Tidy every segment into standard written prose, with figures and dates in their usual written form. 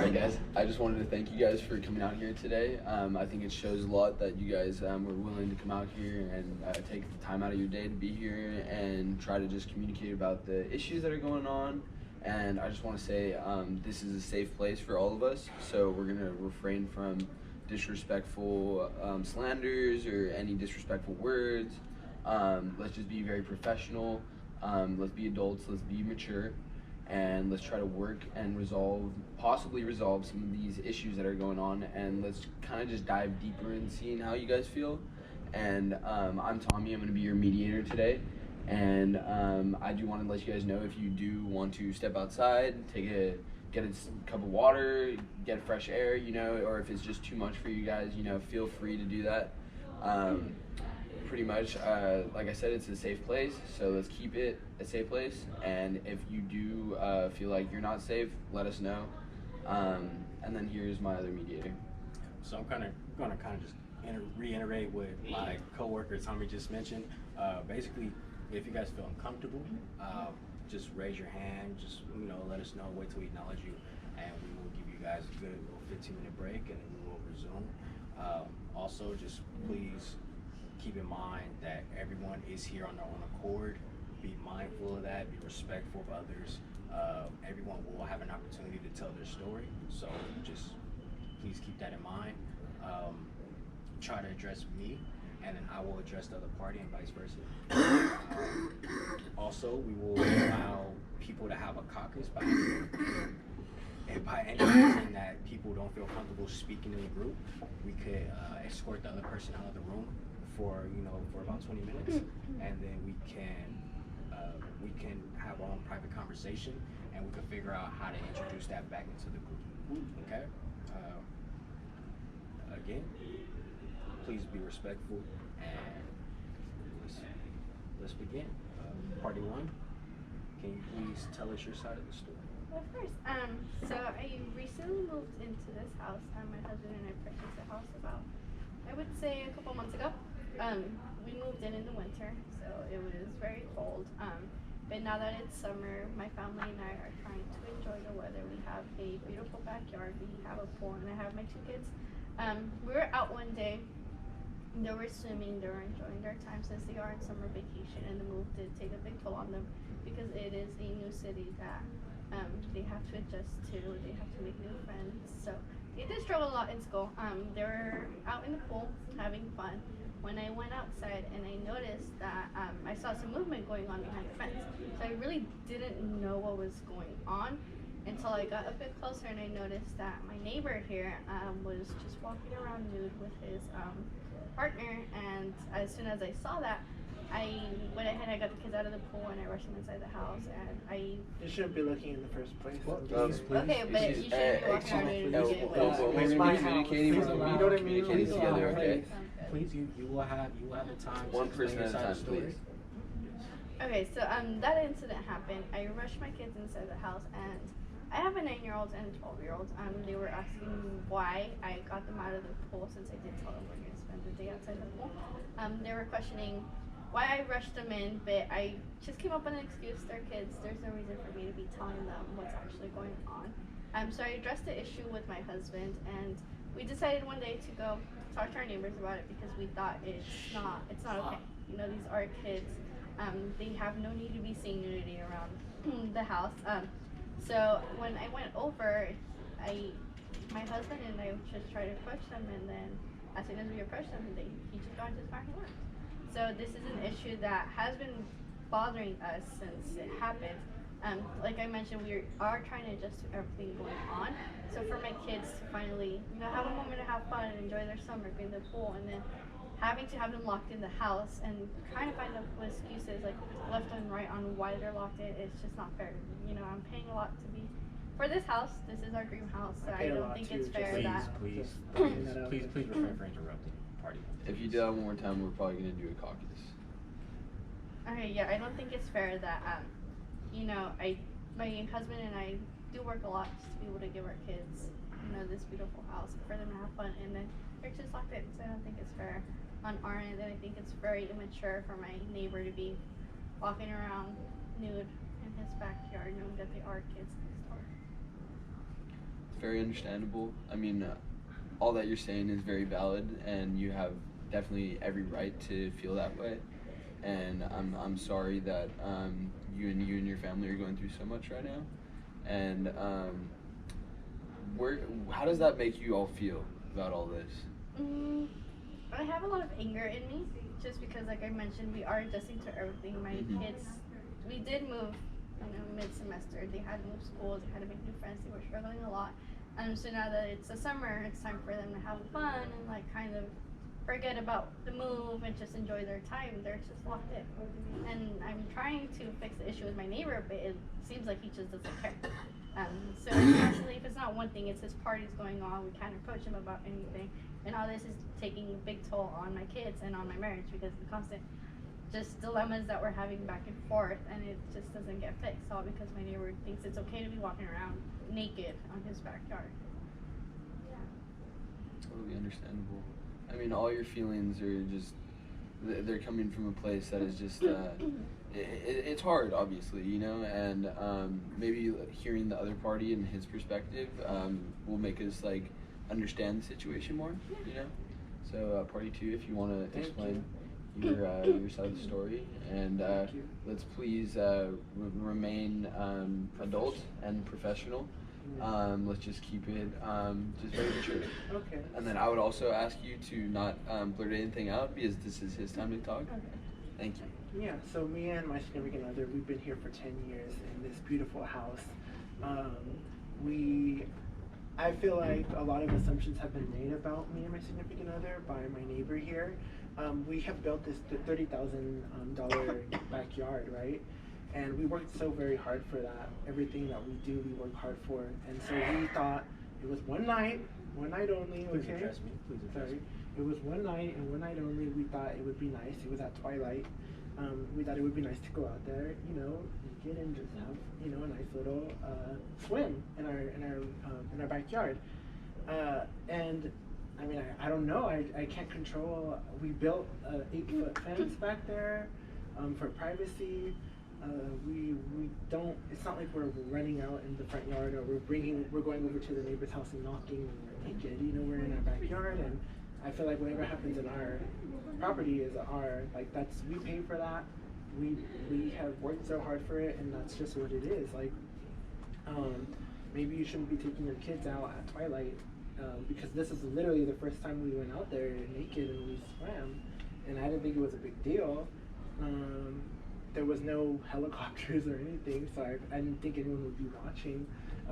Alright guys, I just wanted to thank you guys for coming out here today. I think it shows a lot that you guys were willing to come out here and take the time out of your day to be here and try to just communicate about the issues that are going on. And I just want to say this is a safe place for all of us, so we're going to refrain from disrespectful slanders or any disrespectful words. Let's just be very professional. Let's be adults, let's be mature, and let's try to work and possibly resolve some of these issues that are going on, and let's kind of just dive deeper in seeing how you guys feel. And I'm Tommy, I'm going to be your mediator today, and I do want to let you guys know if you do want to step outside, get a cup of water, get fresh air, or if it's just too much for you guys, feel free to do that. Pretty much, like I said, it's a safe place, so let's keep it a safe place. And if you do feel like you're not safe, let us know. And then here's my other mediator. So I'm going to just reiterate what my coworker Tommy just mentioned. Basically, if you guys feel uncomfortable, just raise your hand. Just let us know. Wait till we acknowledge you, and we will give you guys a good little 15-minute break, and then we will resume. Also, just please keep in mind that everyone is here on their own accord. Be mindful of that. Be respectful of others. Everyone will have an opportunity to tell their story, so just please keep that in mind. Try to address me, and then I will address the other party, and vice versa. Also, we will allow people to have a caucus by any reason that people don't feel comfortable speaking in the group. We could escort the other person out of the room for about 20 minutes, and then we can have our own private conversation, and we can figure out how to introduce that back into the group. Okay. Again, please be respectful, and let's begin. Party one, can you please tell us your side of the story? Of course. So I recently moved into this house. My husband and I purchased the house about, I would say, a couple months ago. We moved in the winter, so it was very cold. But now that it's summer, my family and I are trying to enjoy the weather. We have a beautiful backyard. We have a pool, and I have my two kids. We were out one day. They were swimming. They were enjoying their time since they are on summer vacation, and the move did take a big toll on them because it is a new city that they have to adjust to. They have to make new friends. So they did struggle a lot in school. They were out in the pool having fun when I went outside, and I noticed that I saw some movement going on behind the fence. So I really didn't know what was going on until I got a bit closer, and I noticed that my neighbor here was just walking around nude with his partner. And as soon as I saw that, I went ahead, I got the kids out of the pool, and I rushed them inside the house, and I... You shouldn't be looking in the first place. Okay, but you shouldn't be walking around nude to begin with. We're communicating together, okay? Please, you will have the time. One person at a time, please. Okay, so that incident happened. I rushed my kids inside the house, and I have a 9-year-old and a 12-year-old. They were asking why I got them out of the pool, since I did tell them we're going to spend the day outside the pool. They were questioning why I rushed them in, but I just came up with an excuse. They're kids. There's no reason for me to be telling them what's actually going on. So I addressed the issue with my husband, and we decided one day to go talk to our neighbors about it, because we thought it's not okay. These are kids. They have no need to be seeing nudity around the house. So when I went over, my husband and I just tried to approach them, and then as soon as we approached them, he just got into his car and left. So this is an issue that has been bothering us since it happened. Like I mentioned, we are trying to adjust to everything going on. So for my kids to finally, have a moment to have fun and enjoy their summer, be in the pool, and then having to have them locked in the house and trying to find up excuses like left and right on why they're locked in, it's just not fair. I'm paying a lot to be for this house. This is our dream house, so I don't think it's fair that. Please refrain from interrupting party. If you do that one more time, we're probably going to do a caucus. Okay, yeah, I don't think it's fair that my husband and I do work a lot just to be able to give our kids, this beautiful house for them to have fun, and then they're just locked in. So I don't think it's fair on our end, and I think it's very immature for my neighbor to be walking around nude in his backyard, knowing that they are kids next door. very understandable. I mean, all that you're saying is very valid, and you have definitely every right to feel that way. And I'm sorry that you and your family are going through so much right now. And how does that make you all feel about all this? I have a lot of anger in me, just because, like I mentioned, we are adjusting to everything. My kids, we did move, mid-semester. They had to move schools, they had to make new friends, they were struggling a lot. So now that it's the summer, it's time for them to have fun and like kind of forget about the move and just enjoy their time. They're just locked in. And I'm trying to fix the issue with my neighbor, but it seems like he just doesn't care. So unfortunately, if it's not one thing, it's his parties going on. We can't approach him about anything. And all this is taking a big toll on my kids and on my marriage, because the constant just dilemmas that we're having back and forth, and it just doesn't get fixed, all because my neighbor thinks it's okay to be walking around naked on his backyard. Totally understandable. I mean, all your feelings are just, they're coming from a place that is just, it's hard, obviously, you know, and maybe hearing the other party and his perspective will make us, like, understand the situation more, you know? So, party two, if you want to explain your side of the story, and let's please remain adult and professional. Let's just keep it just very mature. Okay. And then I would also ask you to not blurt anything out, because this is his time to talk. Okay. Thank you. Yeah, so me and my significant other, we've been here for 10 years in this beautiful house. I feel like a lot of assumptions have been made about me and my significant other by my neighbor here. We have built this $30,000 backyard, right? And we worked so very hard for that. Everything that we do, we work hard for. And so we thought it was one night only, Please okay? address me. Please address me. It was one night and one night only. We thought it would be nice. It was at twilight. We thought it would be nice to go out there, you know, naked and just have, you know, a nice little swim in our backyard. And I mean, I don't know. I can't control. We built an 8-foot fence back there for privacy. We don't. It's not like we're running out in the front yard, or we're going over to the neighbor's house and knocking and we're naked. You know, we're in our backyard, and I feel like whatever happens in our property is we pay for that. We have worked so hard for it, and that's just what it is. Like, maybe you shouldn't be taking your kids out at twilight, because this is literally the first time we went out there naked and we swam, and I didn't think it was a big deal. There was no helicopters or anything, so I didn't think anyone would be watching.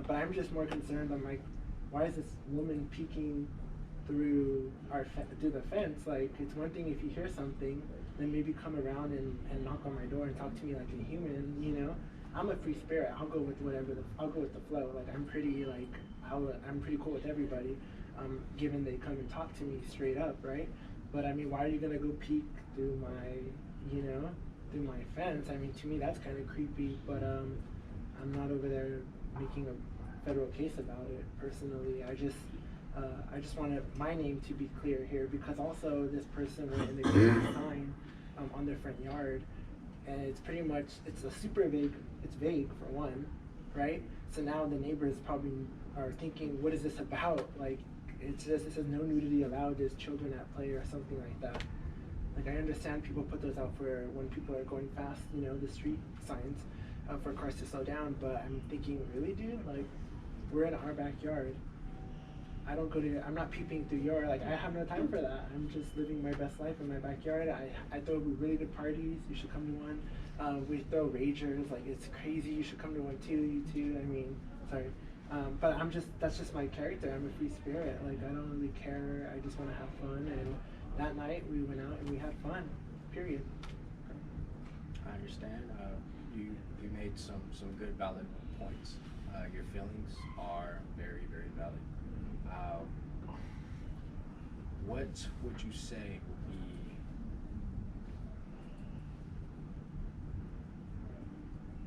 But I'm just more concerned. I'm like, why is this woman peeking through the fence? Like, it's one thing if you hear something, then maybe come around and knock on my door and talk to me like a human, you know? I'm a free spirit. I'll go with I'll go with the flow. Like, I'm pretty cool with everybody, given they come and talk to me straight up, right? But I mean, why are you gonna go peek through through my fence? I mean, to me that's kind of creepy, but I'm not over there making a federal case about it personally. I just wanted my name to be clear here, because also this person went and they put a sign on their front yard, and it's pretty much, it's vague for one, right? So now the neighbors probably are thinking, what is this about? Like, it says no nudity allowed, there's children at play or something like that. Like, I understand people put those out for when people are going fast, you know, the street signs for cars to slow down, but I'm thinking, really, dude? Like, we're in our backyard. I'm not peeping through like, I have no time for that. I'm just living my best life in my backyard. I throw really good parties. You should come to one. We throw ragers. Like, it's crazy. You should come to one too, you too. I mean, sorry. But that's just my character. I'm a free spirit. Like, I don't really care. I just want to have fun. And that night we went out and we had fun, period. I understand. You made some good valid points. Your feelings are very, very valid. What would you say would be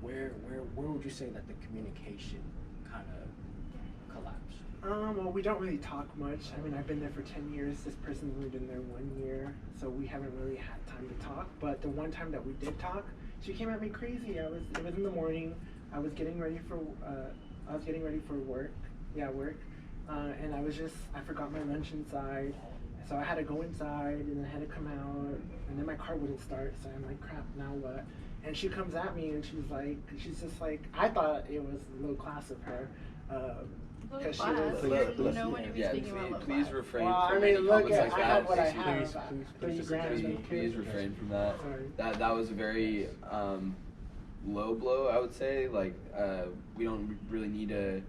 where would you say that the communication kind of collapsed? Well, we don't really talk much. I mean, I've been there for 10 years. This person's only been there 1 year, so we haven't really had time to talk. But the one time that we did talk, she came at me crazy. It was in the morning. I was getting ready for work, yeah, work. And I forgot my lunch inside. So I had to go inside and then I had to come out and then my car wouldn't start. So I'm like, crap, now what? And she comes at me and she's just like, I thought it was low class of her. Low Because she class. was, You know when you be yeah, speaking about low please class. refrain well, I from mean, any look comments at, like I that. have what I Please, have. please, 3 please, grams. Please, of please coke. refrain from that. Sorry. That was a very low blow, I would say. Like we don't really need to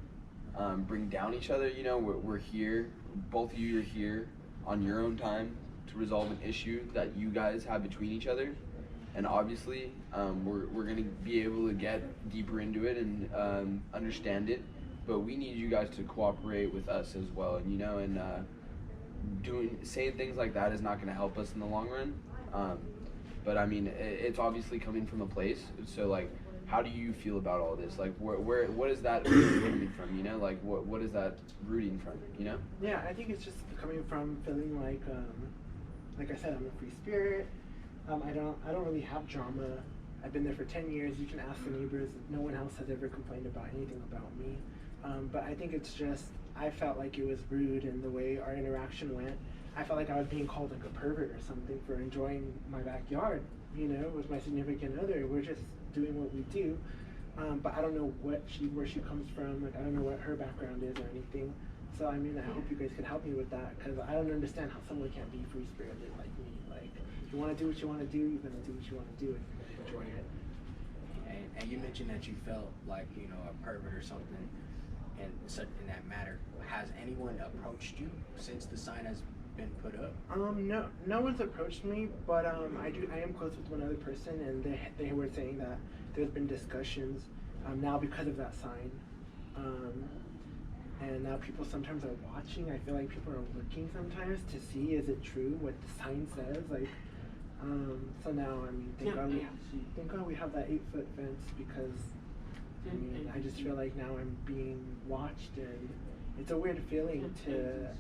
bring down each other. You know, we're here. Both of you are here on your own time to resolve an issue that you guys have between each other. And obviously, we're gonna be able to get deeper into it and understand it. But we need you guys to cooperate with us as well. And you know, and saying things like that is not gonna help us in the long run. But I mean, it's obviously coming from a place. So like, how do you feel about all this? Like, what is that coming from? You know, like what is that rooting from? You know? Yeah, I think it's just coming from feeling like I said, I'm a free spirit. I don't really have drama. I've been there for 10 years. You can ask the neighbors. No one else has ever complained about anything about me. But I think it's just, I felt like it was rude in the way our interaction went. I felt like I was being called like a pervert or something for enjoying my backyard, you know, with my significant other. We're just doing what we do. But I don't know where she comes from. Like, I don't know what her background is or anything. So, I mean, I hope you guys could help me with that, because I don't understand how someone can't be free-spirited like me. Like, if you want to do what you want to do, you're going to do what you want to do and enjoy it. And you mentioned that you felt like, you know, a pervert or something in that matter. Has anyone approached you since the sign has been put up? No one's approached me, but I am close with one other person, and they were saying that there's been discussions now because of that sign. And now people sometimes are watching. I feel like people are looking sometimes to see, is it true what the sign says? Like, so now, I mean, thank God we have that 8-foot fence, because I mean, I just feel like now I'm being watched, and it's a weird feeling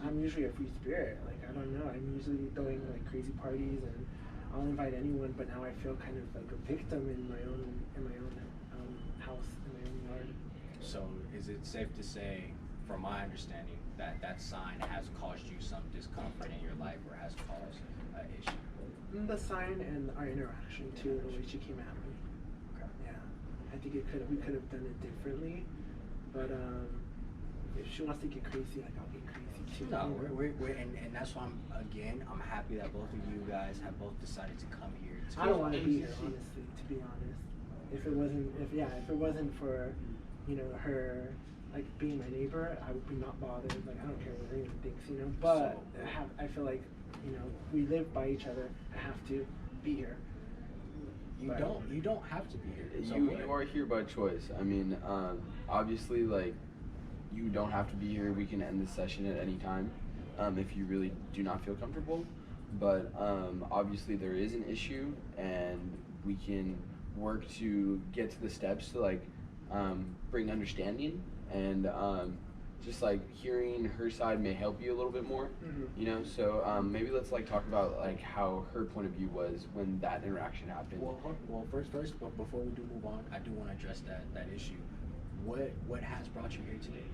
I'm usually a free spirit. Like, I don't know, I'm usually throwing like crazy parties and I'll invite anyone, but now I feel kind of like a victim in my own house, in my own yard. So is it safe to say, from my understanding, that that sign has caused you some discomfort in your life, or has caused an issue? The sign and our interaction too, the way she came at me. Okay. Yeah, I think we could have done it differently, but if she wants to get crazy, like, I'll get crazy too. No, and that's why I'm happy that both of you guys have both decided to come here. I don't want to be here, honestly, to be honest. If it wasn't for, you know, her like being my neighbor, I would be not bothered. Like, I don't care what anyone thinks, you know. But I feel like, you know, we live by each other. I have to be here. You don't have to be here. So You are here by choice. I mean, obviously, like, you don't have to be here. We can end this session at any time if you really do not feel comfortable. But obviously, there is an issue, and we can work to get to the steps to, like, bring understanding, and just like hearing her side may help you a little bit more. You know, so maybe let's like talk about like how her point of view was when that interaction happened. Well, first, but before we do move on, I do want to address that issue. What has brought you here today?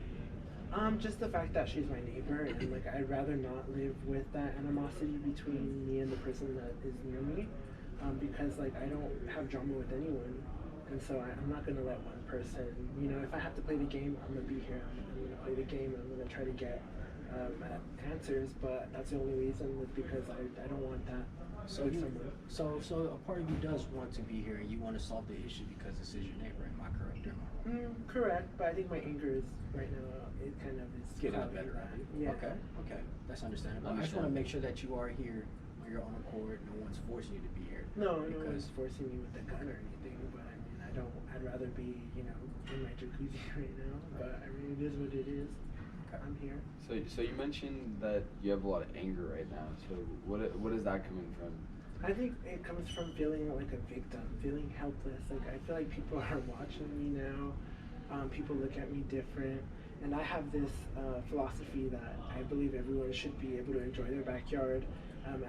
Just the fact that she's my neighbor, and like, I'd rather not live with that animosity between me and the person that is near me, because like, I don't have drama with anyone, and so I'm not gonna let one person, you know, if I have to play the game, I'm gonna be here. I'm gonna play the game, and I'm gonna try to get answers, but that's the only reason is because I don't want that. So a part of you does want to be here, and you want to solve the issue because this is your neighbor. Am I correct or not? Correct, but I think my anger is right now. It kind of is Getting the clouding better of that. it. Yeah. Okay, that's understandable. I just want to make sure that you are here on your own accord. No one's forcing you to be here. No one's forcing me with a gun or anything. But I mean, I'd rather be, you know, in my jacuzzi right now. But I mean, it is what it is. Okay. I'm here. So you mentioned that you have a lot of anger right now. So what is that coming from? I think it comes from feeling like a victim, feeling helpless. Like, I feel like people are watching me now. People look at me different. And I have this philosophy that I believe everyone should be able to enjoy their backyard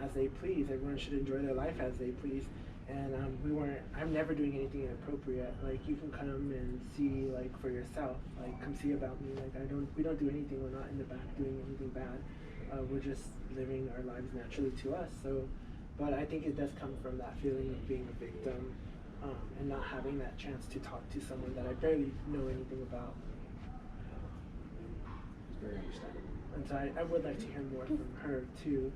as they please. Everyone should enjoy their life as they please. and I'm never doing anything inappropriate. Like, you can come and see, like, for yourself. Like, come see about me. Like, we don't do anything. We're not in the back doing anything bad. We're just living our lives naturally to us. So, but I think it does come from that feeling of being a victim, and not having that chance to talk to someone that I barely know anything about. It's very understandable. And so I would like to hear more from her too,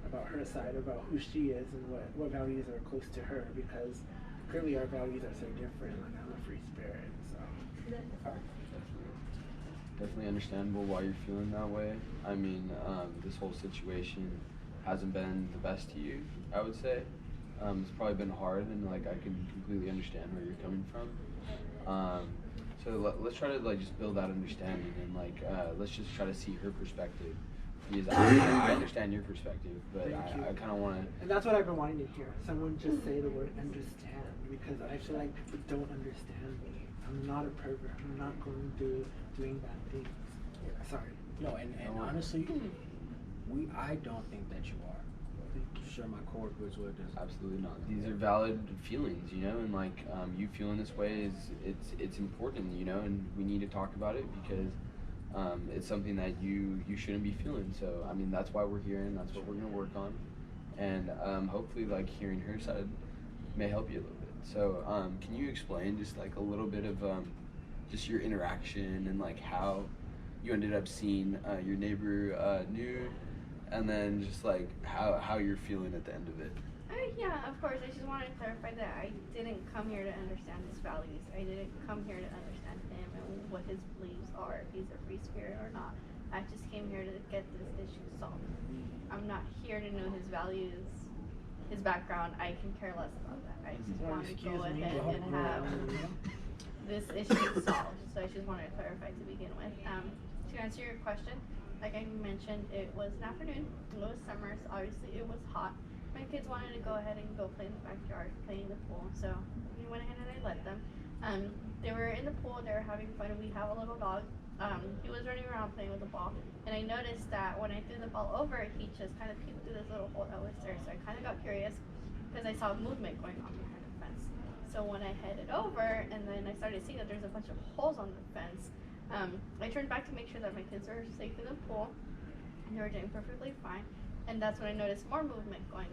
about her side, about who she is and what values are close to her, because clearly our values are so different. Like, I'm a free spirit, so. Definitely understandable why you're feeling that way. I mean, this whole situation hasn't been the best to you, I would say. It's probably been hard, and like I can completely understand where you're coming from. So let's try to like just build that understanding, and like let's just try to see her perspective. Because I understand your perspective, but I kind of want to. And that's what I've been wanting to hear. Someone just say the word understand, because I feel like people don't understand me. I'm not a pervert. I'm not going through doing bad things. Yeah, sorry. No, and honestly, I don't think that you are. I'm sure my coworkers would. Absolutely not. These are valid feelings, you know, and like you feeling this way is it's important, you know, and we need to talk about it because it's something that you shouldn't be feeling. So I mean, that's why we're here, and that's what we're gonna work on, and hopefully, like hearing her side may help you a little bit. So can you explain just like a little bit of just your interaction and like how you ended up seeing your neighbor nude? And then just like how you're feeling at the end of it. Yeah, of course. I just wanted to clarify that I didn't come here to understand his values. I didn't come here to understand him and what his beliefs are, if he's a free spirit or not. I just came here to get this issue solved. I'm not here to know his values, his background. I can care less about that. I just want to go ahead and have this issue solved. So I just wanted to clarify to begin with. To answer your question, like I mentioned, it was an afternoon. It was summer, so obviously it was hot. My kids wanted to go ahead and go play in the backyard, play in the pool. So we went ahead and I let them. They were in the pool. They were having fun. We have a little dog. He was running around playing with the ball, and I noticed that when I threw the ball over, he just kind of peeked through this little hole that was there. So I kind of got curious because I saw movement going on behind the fence. So when I headed over, and then I started seeing that there's a bunch of holes on the fence. I turned back to make sure that my kids were safe in the pool, and they were doing perfectly fine. And that's when I noticed more movement going